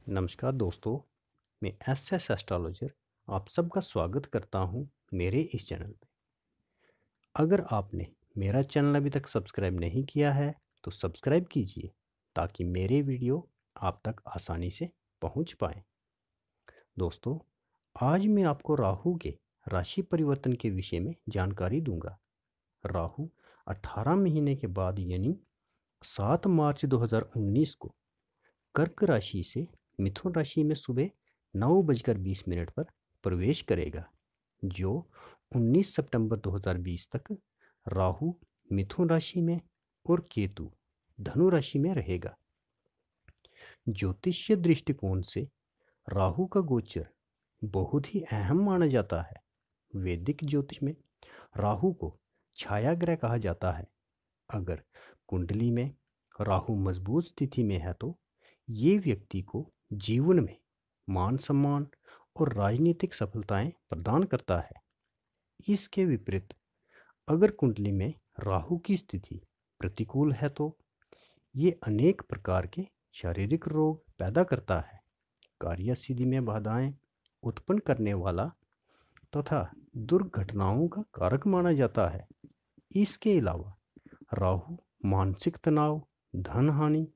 नमस्कार दोस्तों, मैं एस एस्ट्रोलॉजर आप सबका स्वागत करता हूं मेरे इस चैनल पे। अगर आपने मेरा चैनल अभी तक सब्सक्राइब नहीं किया है तो सब्सक्राइब कीजिए ताकि मेरे वीडियो आप तक आसानी से पहुंच पाए। दोस्तों, आज मैं आपको राहु के राशि परिवर्तन के विषय में जानकारी दूंगा। राहु 18 महीने के बाद यानी 7 मार्च 2019 को कर्क राशि से मिथुन राशि में सुबह 9:20 पर प्रवेश करेगा, जो 19 सितंबर 2020 तक राहु मिथुन राशि में और केतु धनु राशि में रहेगा। ज्योतिषीय दृष्टिकोण से राहु का गोचर बहुत ही अहम माना जाता है। वैदिक ज्योतिष में राहु को छाया ग्रह कहा जाता है। अगर कुंडली में राहु मजबूत स्थिति में है तो ये व्यक्ति को जीवन में मान सम्मान और राजनीतिक सफलताएं प्रदान करता है। इसके विपरीत अगर कुंडली में राहु की स्थिति प्रतिकूल है तो ये अनेक प्रकार के शारीरिक रोग पैदा करता है, कार्यसिद्धि में बाधाएं उत्पन्न करने वाला तथा दुर्घटनाओं का कारक माना जाता है। इसके अलावा राहु मानसिक तनाव, धन हानि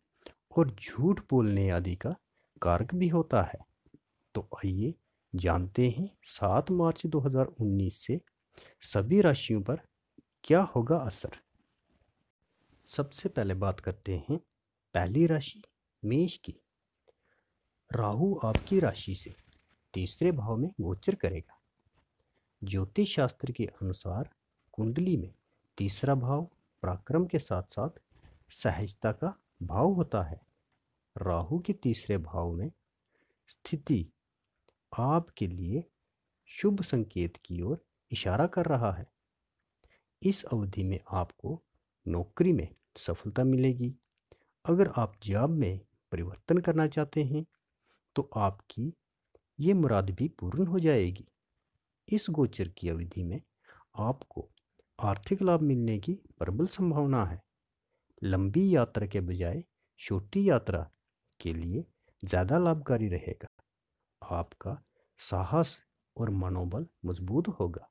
और झूठ बोलने आदि का कारक भी होता है। तो आइए जानते हैं 7 मार्च 2019 से सभी राशियों पर क्या होगा असर। सबसे पहले बात करते हैं पहली राशि मेष की। राहु आपकी राशि से तीसरे भाव में गोचर करेगा। ज्योतिष शास्त्र के अनुसार कुंडली में तीसरा भाव पराक्रम के साथ साथ सहजता का भाव होता है। राहु के तीसरे भाव में स्थिति आपके लिए शुभ संकेत की ओर इशारा कर रहा है। इस अवधि में आपको नौकरी में सफलता मिलेगी। अगर आप जॉब में परिवर्तन करना चाहते हैं तो आपकी ये मुराद भी पूर्ण हो जाएगी। इस गोचर की अवधि में आपको आर्थिक लाभ मिलने की प्रबल संभावना है। लंबी यात्रा के बजाय छोटी यात्रा के लिए ज़्यादा लाभकारी रहेगा। आपका साहस और मनोबल मजबूत होगा।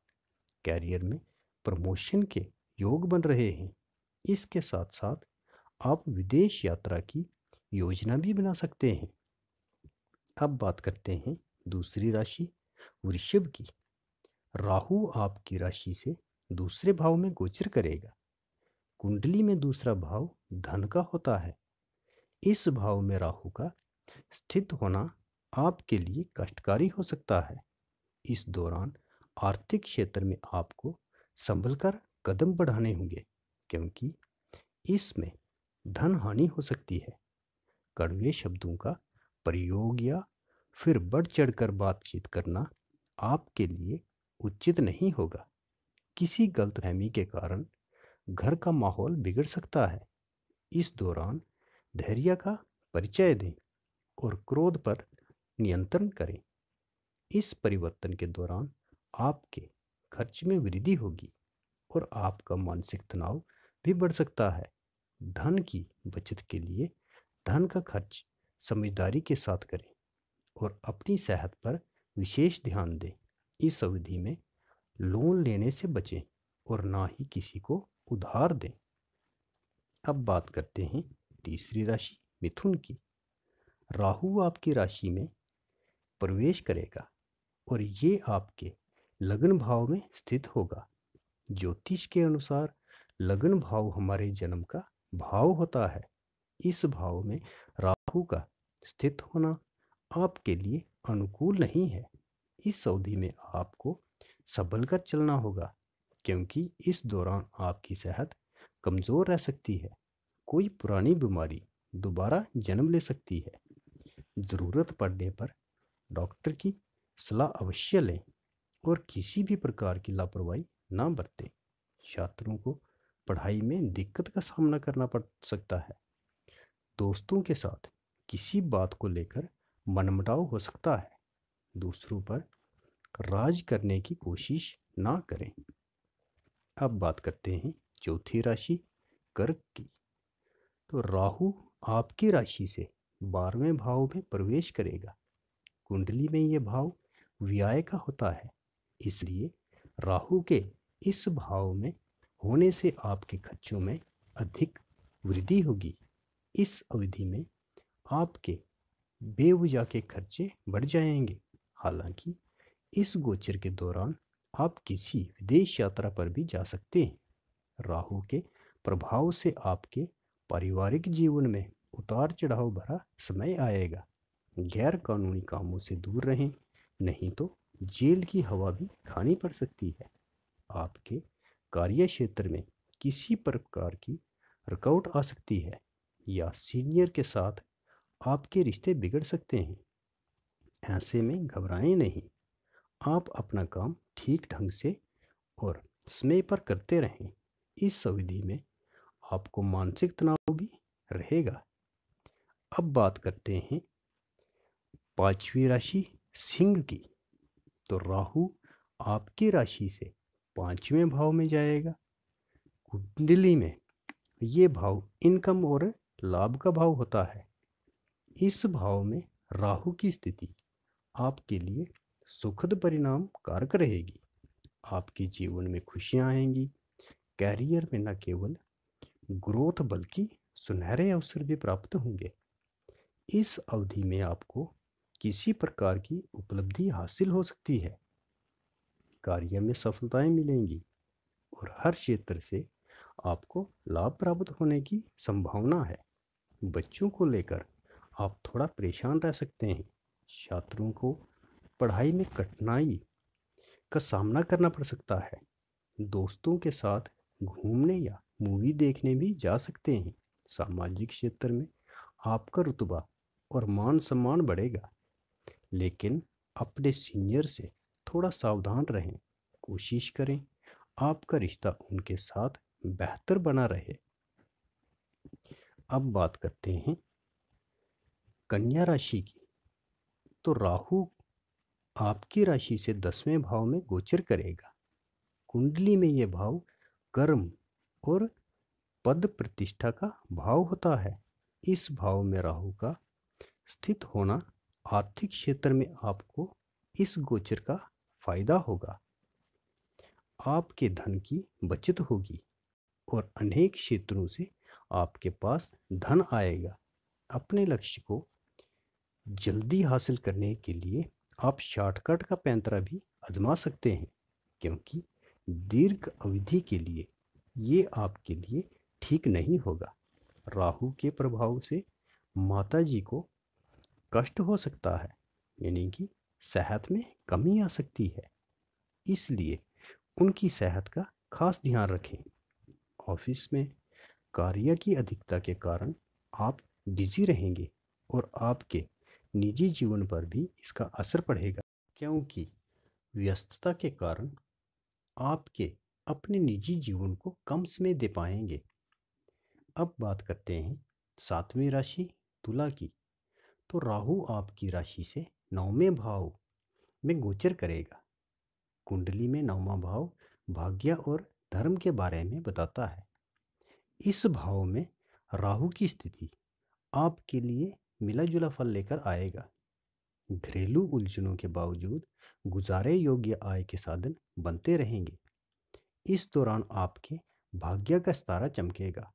कैरियर में प्रमोशन के योग बन रहे हैं। इसके साथ साथ आप विदेश यात्रा की योजना भी बना सकते हैं। अब बात करते हैं दूसरी राशि वृषभ की। राहु आपकी राशि से दूसरे भाव में गोचर करेगा। कुंडली में दूसरा भाव धन का होता है। इस भाव में राहु का स्थित होना आपके लिए कष्टकारी हो सकता है। इस दौरान आर्थिक क्षेत्र में आपको संभल कर कदम बढ़ाने होंगे, क्योंकि इसमें धन हानि हो सकती है। कड़वे शब्दों का प्रयोग या फिर बढ़ चढ़कर बातचीत करना आपके लिए उचित नहीं होगा। किसी गलतफहमी के कारण घर का माहौल बिगड़ सकता है। इस दौरान धैर्य का परिचय दें और क्रोध पर नियंत्रण करें। इस परिवर्तन के दौरान आपके खर्च में वृद्धि होगी और आपका मानसिक तनाव भी बढ़ सकता है। धन की बचत के लिए धन का खर्च समझदारी के साथ करें और अपनी सेहत पर विशेष ध्यान दें। इस अवधि में लोन लेने से बचें और ना ही किसी को उधार दें। अब बात करते हैं तीसरी राशि मिथुन की। राहु आपकी राशि में प्रवेश करेगा और ये आपके लग्न भाव में स्थित होगा। ज्योतिष के अनुसार लग्न भाव हमारे जन्म का भाव होता है। इस भाव में राहु का स्थित होना आपके लिए अनुकूल नहीं है। इस अवधि में आपको संभल कर चलना होगा, क्योंकि इस दौरान आपकी सेहत कमज़ोर रह सकती है। कोई पुरानी बीमारी दोबारा जन्म ले सकती है। ज़रूरत पड़ने पर डॉक्टर की सलाह अवश्य लें और किसी भी प्रकार की लापरवाही ना बरतें। छात्रों को पढ़ाई में दिक्कत का सामना करना पड़ सकता है। दोस्तों के साथ किसी बात को लेकर मनमुटाव हो सकता है। दूसरों पर राज करने की कोशिश ना करें। अब बात करते हैं चौथी राशि कर्क की। तो राहु आपकी राशि से 12वें भाव में प्रवेश करेगा। कुंडली में ये भाव व्यय का होता है, इसलिए राहु के इस भाव में होने से आपके खर्चों में अधिक वृद्धि होगी। इस अवधि में आपके बेवजह के खर्चे बढ़ जाएंगे। हालांकि इस गोचर के दौरान आप किसी विदेश यात्रा पर भी जा सकते हैं। राहु के प्रभाव से आपके पारिवारिक जीवन में उतार चढ़ाव भरा समय आएगा। गैर कानूनी कामों से दूर रहें, नहीं तो जेल की हवा भी खानी पड़ सकती है। आपके कार्य क्षेत्र में किसी प्रकार की रुकावट आ सकती है या सीनियर के साथ आपके रिश्ते बिगड़ सकते हैं। ऐसे में घबराएं नहीं, आप अपना काम ठीक ढंग से और समय पर करते रहें। इस अवधि में आपको मानसिक तनाव भी रहेगा। अब बात करते हैं पांचवी राशि सिंह की। तो राहु आपकी राशि से 5वें भाव में जाएगा। कुंडली में ये भाव इनकम और लाभ का भाव होता है। इस भाव में राहु की स्थिति आपके लिए सुखद परिणाम कारक रहेगी। आपके जीवन में खुशियां आएंगी। कैरियर में न केवल ग्रोथ बल्कि सुनहरे अवसर भी प्राप्त होंगे। इस अवधि में आपको किसी प्रकार की उपलब्धि हासिल हो सकती है। कार्य में सफलताएं मिलेंगी और हर क्षेत्र से आपको लाभ प्राप्त होने की संभावना है। बच्चों को लेकर आप थोड़ा परेशान रह सकते हैं। छात्रों को पढ़ाई में कठिनाई का सामना करना पड़ सकता है। दोस्तों के साथ घूमने या मूवी देखने भी जा सकते हैं। सामाजिक क्षेत्र में आपका रुतबा और मान सम्मान बढ़ेगा, लेकिन अपने सीनियर से थोड़ा सावधान रहें। कोशिश करें आपका रिश्ता उनके साथ बेहतर बना रहे। अब बात करते हैं कन्या राशि की। तो राहु आपकी राशि से 10वें भाव में गोचर करेगा। कुंडली में यह भाव कर्म और पद प्रतिष्ठा का भाव होता है। इस भाव में राहु का स्थित होना आर्थिक क्षेत्र में आपको इस गोचर का फायदा होगा। आपके धन की बचत होगी और अनेक क्षेत्रों से आपके पास धन आएगा। अपने लक्ष्य को जल्दी हासिल करने के लिए आप शॉर्टकट का पैंतरा भी आजमा सकते हैं, क्योंकि दीर्घ अवधि के लिए ये आपके लिए ठीक नहीं होगा। राहु के प्रभाव से माता जी को कष्ट हो सकता है, यानी कि सेहत में कमी आ सकती है, इसलिए उनकी सेहत का खास ध्यान रखें। ऑफिस में कार्य की अधिकता के कारण आप बिजी रहेंगे और आपके निजी जीवन पर भी इसका असर पड़ेगा, क्योंकि व्यस्तता के कारण आपके अपने निजी जीवन को कम समय दे पाएंगे। अब बात करते हैं 7वीं राशि तुला की। तो राहु आपकी राशि से 9वें भाव में गोचर करेगा। कुंडली में 9वां भाव भाग्य और धर्म के बारे में बताता है। इस भाव में राहु की स्थिति आपके लिए मिला जुला फल लेकर आएगा। घरेलू उलझनों के बावजूद गुजारे योग्य आय के साधन बनते रहेंगे। इस दौरान आपके भाग्य का सितारा चमकेगा।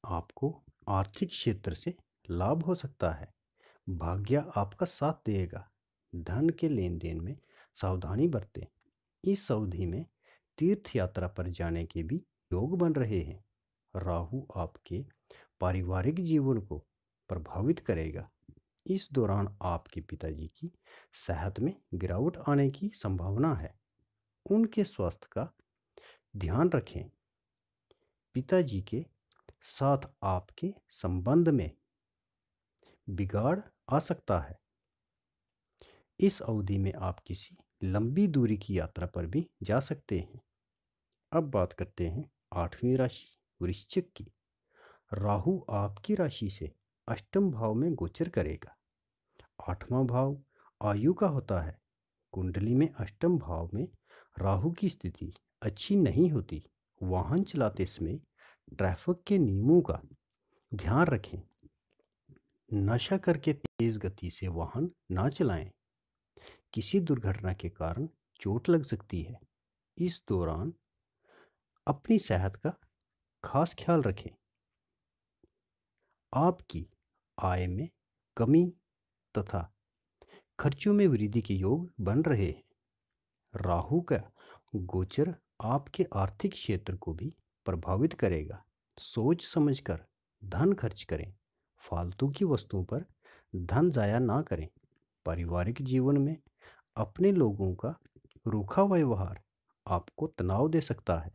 आपको आर्थिक क्षेत्र से लाभ हो सकता है। भाग्य आपका साथ देगा। धन के लेन देन में सावधानी बरतें। इस अवधि में तीर्थ यात्रा पर जाने के भी योग बन रहे हैं। राहु आपके पारिवारिक जीवन को प्रभावित करेगा। इस दौरान आपके पिताजी की सेहत में गिरावट आने की संभावना है। उनके स्वास्थ्य का ध्यान रखें। पिताजी के साथ आपके संबंध में बिगाड़ आ सकता है। इस अवधि में आप किसी लंबी दूरी की यात्रा पर भी जा सकते हैं। अब बात करते हैं 8वीं राशि वृश्चिक की। राहु आपकी राशि से 8वें भाव में गोचर करेगा। 8वां भाव आयु का होता है। कुंडली में 8वें भाव में राहु की स्थिति अच्छी नहीं होती। वाहन चलाते समय ट्रैफिक के नियमों का ध्यान रखें। नशा करके तेज गति से वाहन ना चलाएं। किसी दुर्घटना के कारण चोट लग सकती है। इस दौरान अपनी सेहत का खास ख्याल रखें। आपकी आय में कमी तथा खर्चों में वृद्धि के योग बन रहे हैं। राहु का गोचर आपके आर्थिक क्षेत्र को भी प्रभावित करेगा। सोच समझकर धन खर्च करें। फालतू की वस्तुओं पर धन जाया ना करें। पारिवारिक जीवन में अपने लोगों का रूखा व्यवहार आपको तनाव दे सकता है।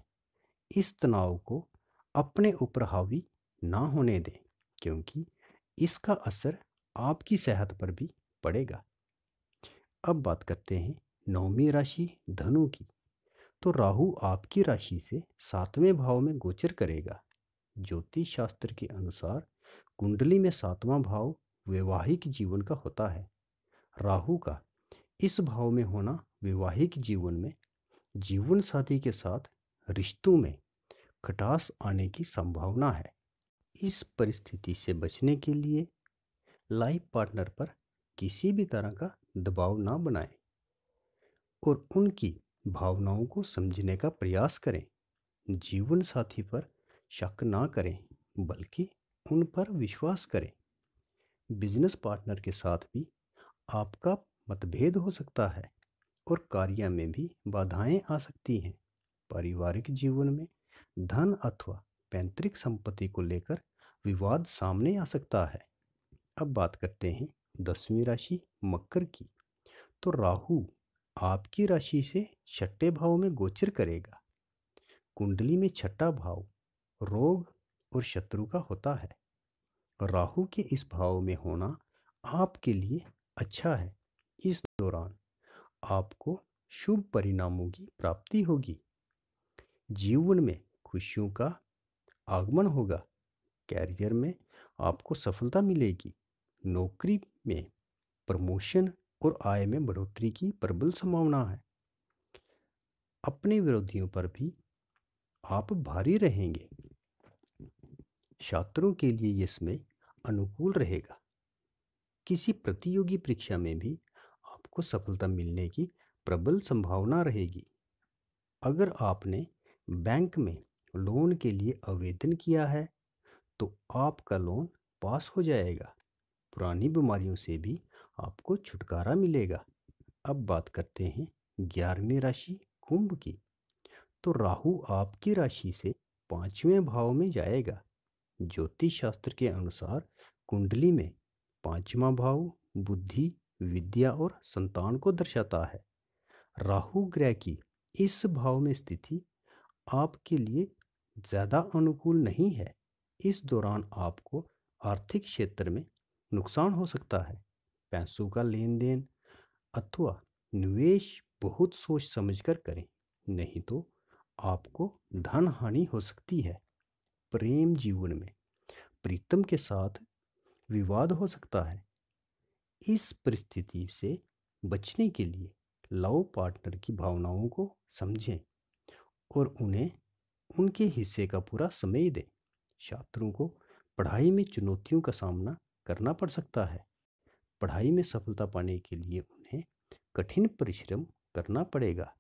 इस तनाव को अपने ऊपर हावी ना होने दें, क्योंकि इसका असर आपकी सेहत पर भी पड़ेगा। अब बात करते हैं नौवीं राशि धनु की। तो राहु आपकी राशि से 7वें भाव में गोचर करेगा। ज्योतिष शास्त्र के अनुसार कुंडली में 7वां भाव वैवाहिक जीवन का होता है। राहु का इस भाव में होना वैवाहिक जीवन में जीवन साथी के साथ रिश्तों में खटास आने की संभावना है। इस परिस्थिति से बचने के लिए लाइफ पार्टनर पर किसी भी तरह का दबाव ना बनाएं और उनकी भावनाओं को समझने का प्रयास करें। जीवन साथी पर शक ना करें, बल्कि उन पर विश्वास करें। बिजनेस पार्टनर के साथ भी आपका मतभेद हो सकता है और कार्य में भी बाधाएं आ सकती हैं। पारिवारिक जीवन में धन अथवा पैतृक संपत्ति को लेकर विवाद सामने आ सकता है। अब बात करते हैं 10वीं राशि मकर की। तो राहु आपकी राशि से 6ठे भाव में गोचर करेगा। कुंडली में 6ठा भाव रोग और शत्रु का होता है। राहु के इस भाव में होना आपके लिए अच्छा है। इस दौरान आपको शुभ परिणामों की प्राप्ति होगी। जीवन में खुशियों का आगमन होगा। कैरियर में आपको सफलता मिलेगी। नौकरी में प्रमोशन और आय में बढ़ोतरी की प्रबल संभावना है। अपने विरोधियों पर भी आप भारी रहेंगे। छात्रों के लिए ये समय अनुकूल रहेगा। किसी प्रतियोगी परीक्षा में भी आपको सफलता मिलने की प्रबल संभावना रहेगी। अगर आपने बैंक में लोन के लिए आवेदन किया है तो आपका लोन पास हो जाएगा। पुरानी बीमारियों से भी आपको छुटकारा मिलेगा। अब बात करते हैं 11वीं राशि कुंभ की। तो राहु आपकी राशि से 5वें भाव में जाएगा। ज्योतिष शास्त्र के अनुसार कुंडली में 5वां भाव बुद्धि, विद्या और संतान को दर्शाता है। राहु ग्रह की इस भाव में स्थिति आपके लिए ज़्यादा अनुकूल नहीं है। इस दौरान आपको आर्थिक क्षेत्र में नुकसान हो सकता है। पैसों का लेन देन अथवा निवेश बहुत सोच समझकर करें, नहीं तो आपको धन हानि हो सकती है। प्रेम जीवन में प्रीतम के साथ विवाद हो सकता है। इस परिस्थिति से बचने के लिए लव पार्टनर की भावनाओं को समझें और उन्हें उनके हिस्से का पूरा समय दें। छात्रों को पढ़ाई में चुनौतियों का सामना करना पड़ सकता है। पढ़ाई में सफलता पाने के लिए उन्हें कठिन परिश्रम करना पड़ेगा।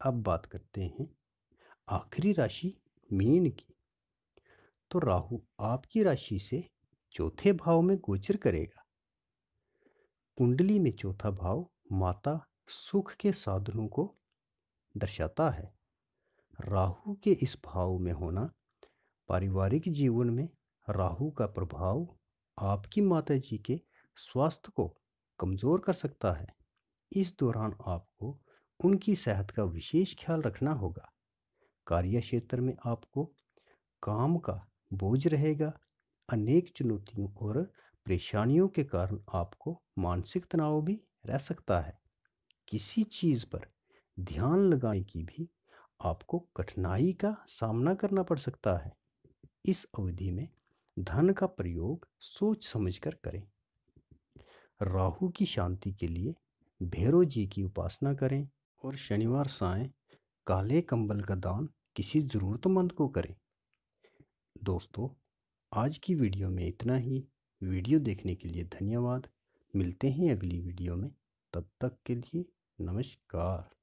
अब बात करते हैं आखिरी राशि मीन की। तो राहु आपकी राशि से चौथे भाव में गोचर करेगा। कुंडली में चौथा भाव माता सुख के साधनों को दर्शाता है। राहु के इस भाव में होना पारिवारिक जीवन में राहु का प्रभाव आपकी माताजी के स्वास्थ्य को कमजोर कर सकता है। इस दौरान आपको उनकी सेहत का विशेष ख्याल रखना होगा। कार्य क्षेत्र में आपको काम का बोझ रहेगा। अनेक चुनौतियों और परेशानियों के कारण आपको मानसिक तनाव भी रह सकता है। किसी चीज पर ध्यान लगाने की भी आपको कठिनाई का सामना करना पड़ सकता है। इस अवधि में धन का प्रयोग सोच समझकर करें। राहु की शांति के लिए भैरव जी की उपासना करें और शनिवार सायं काले कंबल का दान किसी ज़रूरतमंद को करें। दोस्तों, आज की वीडियो में इतना ही। वीडियो देखने के लिए धन्यवाद। मिलते हैं अगली वीडियो में, तब तक के लिए नमस्कार।